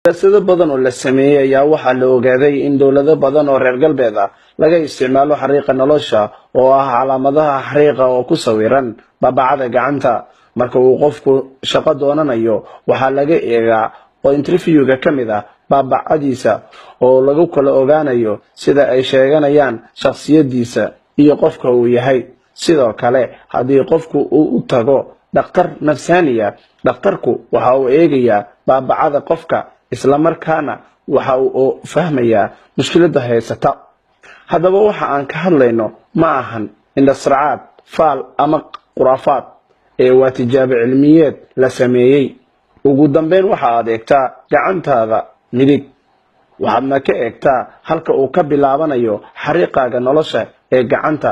Siyaasado badan oo la sameeyay ayaa waxaa la ogaaday in dawlado badan oo reer galbeed ah laga isticmaalo xariiqa nolosha oo ah calaamadaha xariiqa oo ku sawiran baabacada gacanta. Marka uu qofku shaqo doonanayo waxaa laga eegaa oo interview-ga ka mid ah baabacadiisa oo lagu kala ogaanayo sida ay sheeganayaan shakhsiyadiisa iyo qofka uu yahay. Sidoo kale haddii qofku uu u tago dhakhtar nafsaaniya, dhakhtarku waxa uu eegayaa baabacada qofka isla markaana waxa uu fahmayaa mushkiladda haysata. Haddaba waxa aan ka hadlayno ma ahan indhasracaad, faal ama khuraafaad ee waa tijaabo cilmiyeed la sameeyay. Ugu dambeyn waxa aad eegtaa gacantaada midig, waxaadna ka eegtaa halka uu ka bilaabanayo xariiqaaga nolosha ee gacanta.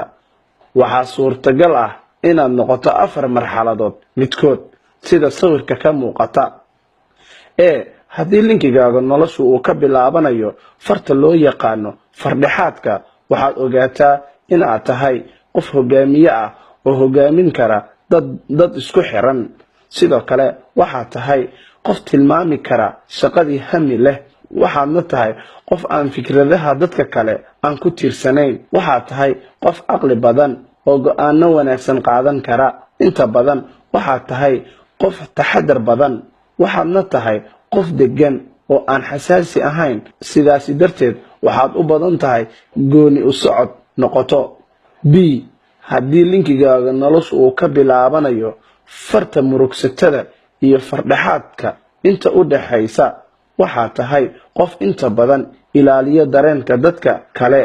Waxaa suurtagal ah inaad noqoto 4 marxaladood midkood sida sawirka ka muuqata. Haddii linkigaaga noloshu uu ka bilaabanayo farta loo yaqaano fardhaxaadka, waxaad ogaataa in aad tahay qof hogaamiye ah oo hogaamin kara dad isku xiran. Sidoo kale waxaad tahay qof tilmaami kara shaqadii hami leh. Waxaadna tahay qof aan fikradaha dadka kale aan ku tiirsanayn. Waxaad tahay qof aqli badan oo go'aano wanaagsan qaadan kara. Inta badan waxaad tahay qof taxadar badan. Waxaadna tahay qof degan oo aan xasaasi ahayn. Sidaas darteed waxaad u badan tahay gooni u socod noqoto. Haddii linkigaaga noloshu uu ka bilaabanayo farta murugsatada iyo fardhaxaadka inta u dhaxaysa, waxaad tahay qof inta badan ilaaliya dareenka dadka kale,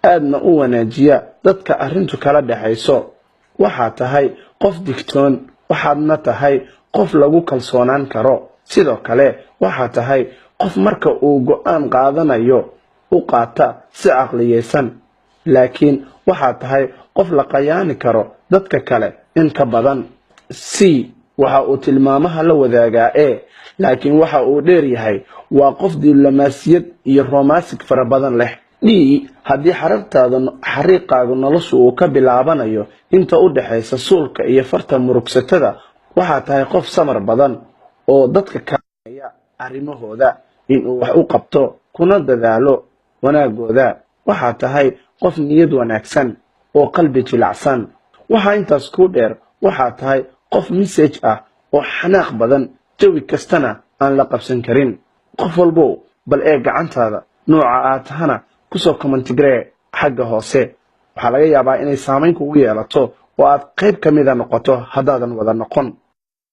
aadna u wanaajiya dadka arrintu kala dhaxayso. Waxaad tahay qof digtoon. Waxaadna tahay qof lagu kalsoonaan karo. Sidoo kale waxaad tahay qof marka uu go'aan qaadanayo u qaata si caqliyeysan, laakiin waxaad tahay qof la qayaani karo dadka kale in ka badan. Waxa uu tilmaamaha la wadaagaa laakiin waxa uu dheer yahay waa qof diblomaasiyad iyo romantic fara badan leh. Haddii xariiqaaga noloshu uu ka bilaabanayo inta u dhaxaysa suulka iyo farta murugsatada, waxaad tahay qof samar badan oo dadka kaalmeeya arrimahooda inuu wax u qabto kuna dadaalo wanaagooda. Waxaad tahay qof niyad wanaagsan oo qalbi jilacsan. Waxa intaas ku dheer, waxaad tahay qof message ah oo xanaaq badan, jawi kastana aan la qabsan karin. Qof walbo bal gacantaada nooca aad tahana kusoo commentigree xagga hoose. Waxaa laga yaabaa inay saameyn kugu yeelato oo aad qayb ka mid noqoto haddaadan wada noqon.